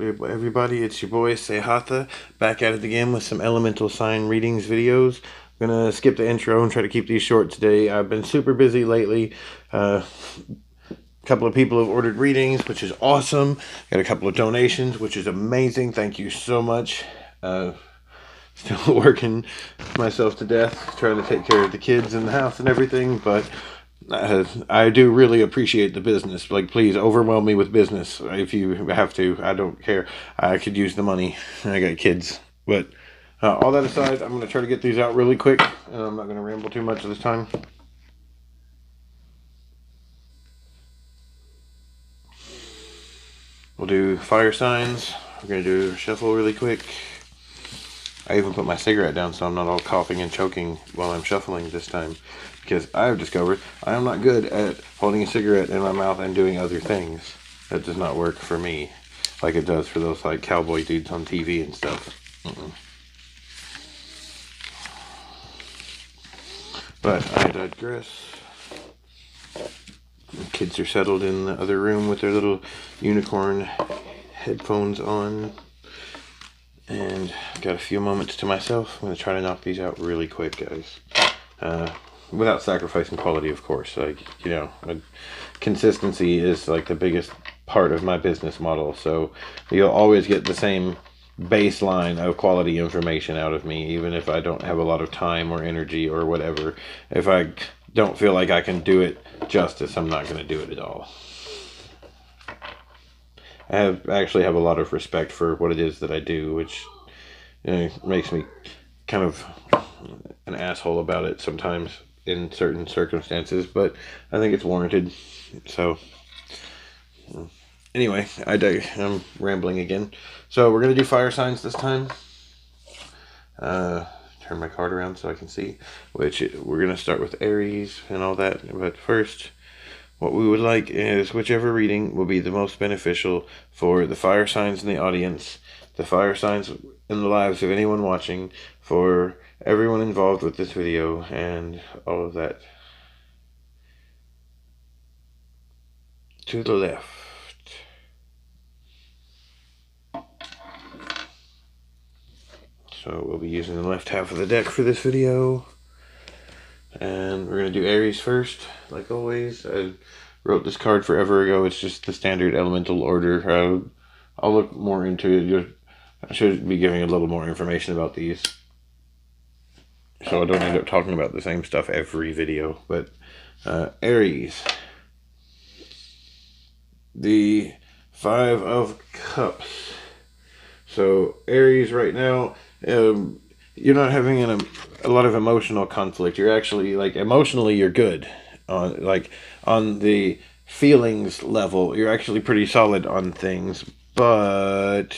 Everybody, it's your boy Sehatha, back at it again with some elemental sign readings videos. I'm gonna skip the intro and try to keep these short today. I've been super busy lately. A couple of people have ordered readings, which is awesome. Got a couple of donations, which is amazing. Thank you so much. Still working myself to death, trying to take care of the kids in the house and everything, but I do really appreciate the business. Like, please overwhelm me with business if you have to. I don't care. I could use the money. I got kids. But all that aside, I'm going to try to get these out really quick. I'm not going to ramble too much this time. We'll do fire signs. We're going to do a shuffle really quick. I even put my cigarette down so I'm not all coughing and choking while I'm shuffling this time. Because I've discovered I am not good at holding a cigarette in my mouth and doing other things. That does not work for me like it does for those like cowboy dudes on TV and stuff. But I digress. The kids are settled in the other room with their little unicorn headphones on. And got a few moments to myself. I'm going to try to knock these out really quick, guys. Without sacrificing quality, of course. Like, you know, consistency is like the biggest part of my business model. So you'll always get the same baseline of quality information out of me, even if I don't have a lot of time or energy or whatever. If I don't feel like I can do it justice, I'm not going to do it at all. I actually have a lot of respect for what it is that I do, which, you know, makes me kind of an asshole about it sometimes in certain circumstances, but I think it's warranted. So anyway, I'm rambling again. So we're going to do fire signs this time. Turn my card around so I can see, which we're going to start with Aries and all that. But first, what we would like is whichever reading will be the most beneficial for the fire signs in the audience, the fire signs in the lives of anyone watching, for everyone involved with this video, and all of that. To the left. So we'll be using the left half of the deck for this video. And we're going to do Aries first, like always. I wrote this card forever ago. It's just the standard elemental order. I'll look more into it. I should be giving a little more information about these, so I don't end up talking about the same stuff every video. But Aries. The Five of Cups. So Aries right now, you're not having a lot of emotional conflict. You're actually, like, emotionally you're good. On the feelings level, you're actually pretty solid on things. But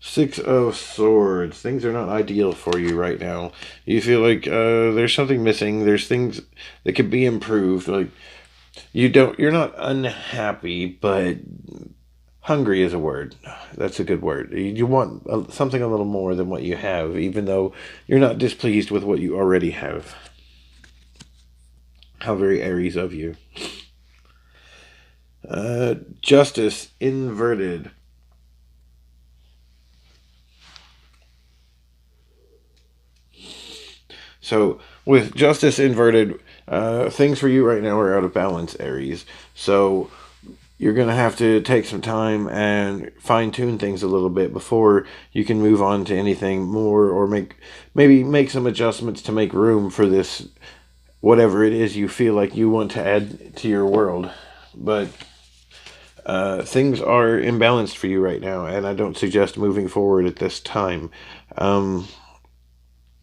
Six of Swords. Things are not ideal for you right now. You feel like there's something missing. There's things that could be improved. Like, you're not unhappy, but hungry is a word. That's a good word. You want something a little more than what you have, even though you're not displeased with what you already have. How very Aries of you. Justice inverted. So with justice inverted, things for you right now are out of balance, Aries. So you're going to have to take some time and fine-tune things a little bit before you can move on to anything more, or maybe make some adjustments to make room for this, whatever it is you feel like you want to add to your world. But things are imbalanced for you right now, and I don't suggest moving forward at this time.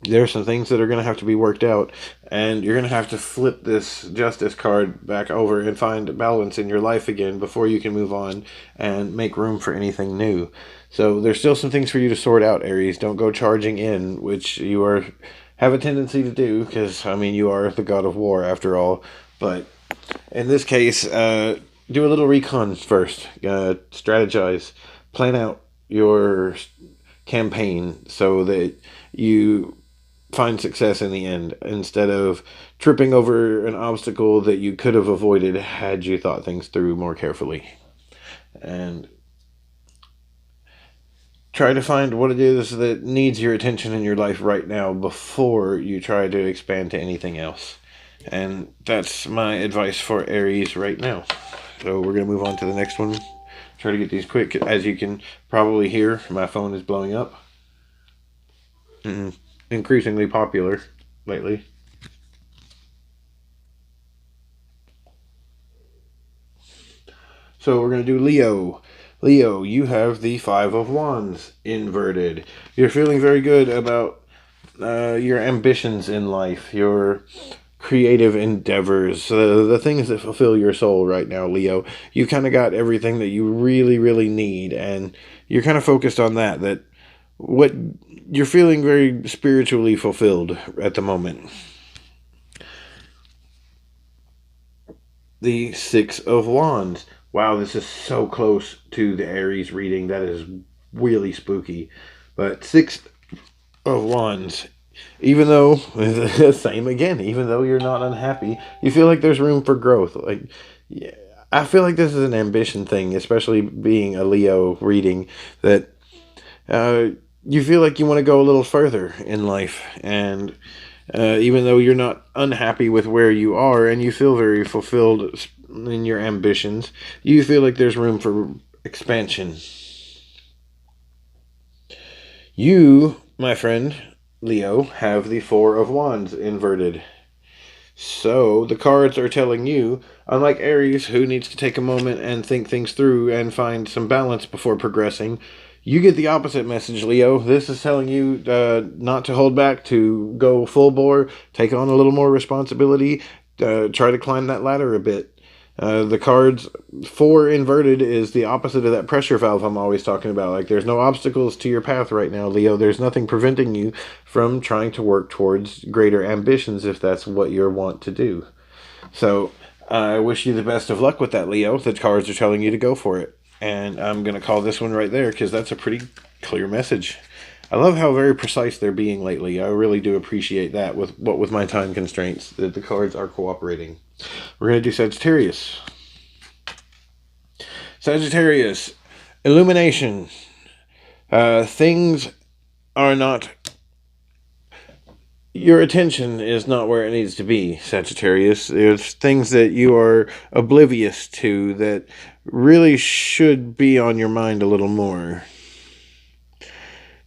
There are some things that are going to have to be worked out, and you're going to have to flip this justice card back over and find balance in your life again before you can move on and make room for anything new. So there's still some things for you to sort out, Aries. Don't go charging in, which you have a tendency to do, because, I mean, you are the god of war after all. But in this case, do a little recon first. Strategize. Plan out your campaign so that you find success in the end, instead of tripping over an obstacle that you could have avoided had you thought things through more carefully. And try to find what it is that needs your attention in your life right now before you try to expand to anything else. And that's my advice for Aries right now. So we're going to move on to the next one. Try to get these quick. As you can probably hear, my phone is blowing up. Increasingly popular lately. So we're going to do Leo. Leo, you have the Five of Wands inverted. You're feeling very good about your ambitions in life, your creative endeavors, the things that fulfill your soul right now, Leo. You kind of got everything that you really, really need, and you're kind of focused on that what you're feeling very spiritually fulfilled at the moment. The Six of Wands. Wow, this is so close to the Aries reading. That is really spooky. But Six of Wands, even though, same again, even though you're not unhappy, you feel like there's room for growth. Like, yeah, I feel like this is an ambition thing, especially being a Leo reading, that you feel like you want to go a little further in life. And even though you're not unhappy with where you are and you feel very fulfilled in your ambitions, you feel like there's room for expansion. You, my friend Leo, have the Four of Wands inverted. So the cards are telling you, unlike Aries, who needs to take a moment and think things through and find some balance before progressing, you get the opposite message, Leo. This is telling you not to hold back, to go full bore, take on a little more responsibility, try to climb that ladder a bit. The cards four inverted is the opposite of that pressure valve I'm always talking about. Like, there's no obstacles to your path right now, Leo. There's nothing preventing you from trying to work towards greater ambitions if that's what you want to do. So I wish you the best of luck with that, Leo. The cards are telling you to go for it. And I'm going to call this one right there because that's a pretty clear message. I love how very precise they're being lately. I really do appreciate that with my time constraints, that the cards are cooperating. We're going to do Sagittarius. Sagittarius, illumination. Things are not... Your attention is not where it needs to be, Sagittarius. There's things that you are oblivious to that really should be on your mind a little more.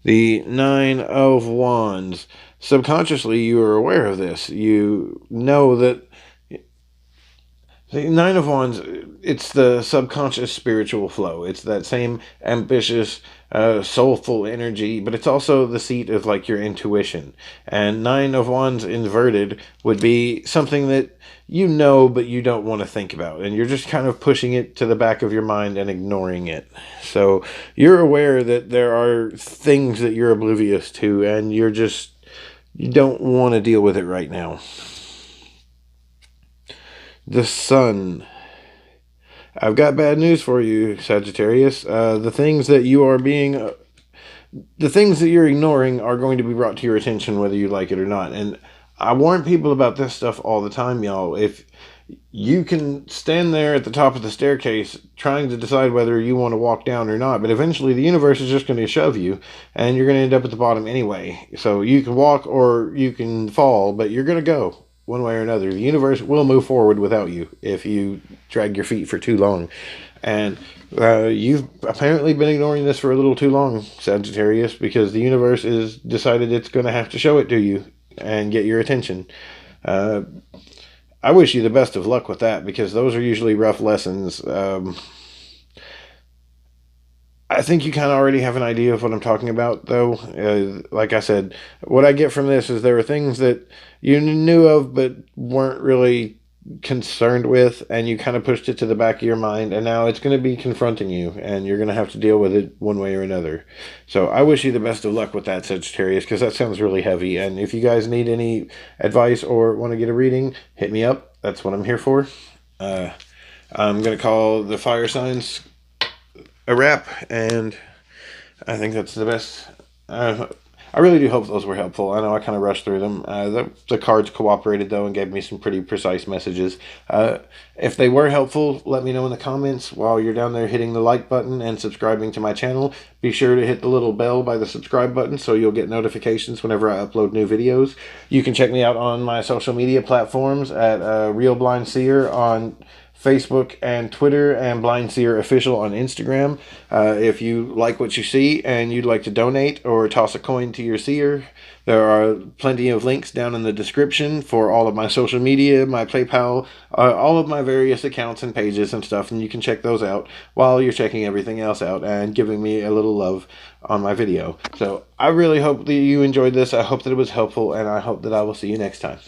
The Nine of Wands. Subconsciously, you are aware of this. You know that the Nine of Wands, it's the subconscious spiritual flow. It's that same ambitious, soulful energy, but it's also the seat of, like, your intuition. And Nine of Wands inverted would be something that you know, but you don't want to think about. And you're just kind of pushing it to the back of your mind and ignoring it. So you're aware that there are things that you're oblivious to, and you don't want to deal with it right now. The Sun. I've got bad news for you, Sagittarius. The things that you're ignoring are going to be brought to your attention whether you like it or not. And I warn people about this stuff all the time, y'all. If you can stand there at the top of the staircase trying to decide whether you want to walk down or not, but eventually the universe is just going to shove you, and you're going to end up at the bottom anyway. So you can walk or you can fall, but you're going to go one way or another. The universe will move forward without you if you drag your feet for too long. And you've apparently been ignoring this for a little too long, Sagittarius, because the universe has decided it's going to have to show it to you and get your attention. I wish you the best of luck with that, because those are usually rough lessons. I think you kind of already have an idea of what I'm talking about, though. Like I said, what I get from this is there were things that you knew of but weren't really concerned with, and you kind of pushed it to the back of your mind, and now it's going to be confronting you, and you're going to have to deal with it one way or another. So I wish you the best of luck with that, Sagittarius, because that sounds really heavy. And if you guys need any advice or want to get a reading, hit me up. That's what I'm here for. I'm going to call the fire signs a wrap, and I think that's the best. I really do hope those were helpful. I know I kind of rushed through them. The cards cooperated, though, and gave me some pretty precise messages. If they were helpful, let me know in the comments. While you're down there hitting the like button and subscribing to my channel, be sure to hit the little bell by the subscribe button so you'll get notifications whenever I upload new videos. You can check me out on my social media platforms at Real Blind Seer on Facebook and Twitter, and Blind Seer Official on Instagram. If you like what you see and you'd like to donate or toss a coin to your seer, there are plenty of links down in the description for all of my social media, my PayPal, all of my various accounts and pages and stuff, and you can check those out while you're checking everything else out and giving me a little love on my video. So I really hope that you enjoyed this. I hope that it was helpful, and I hope that I will see you next time.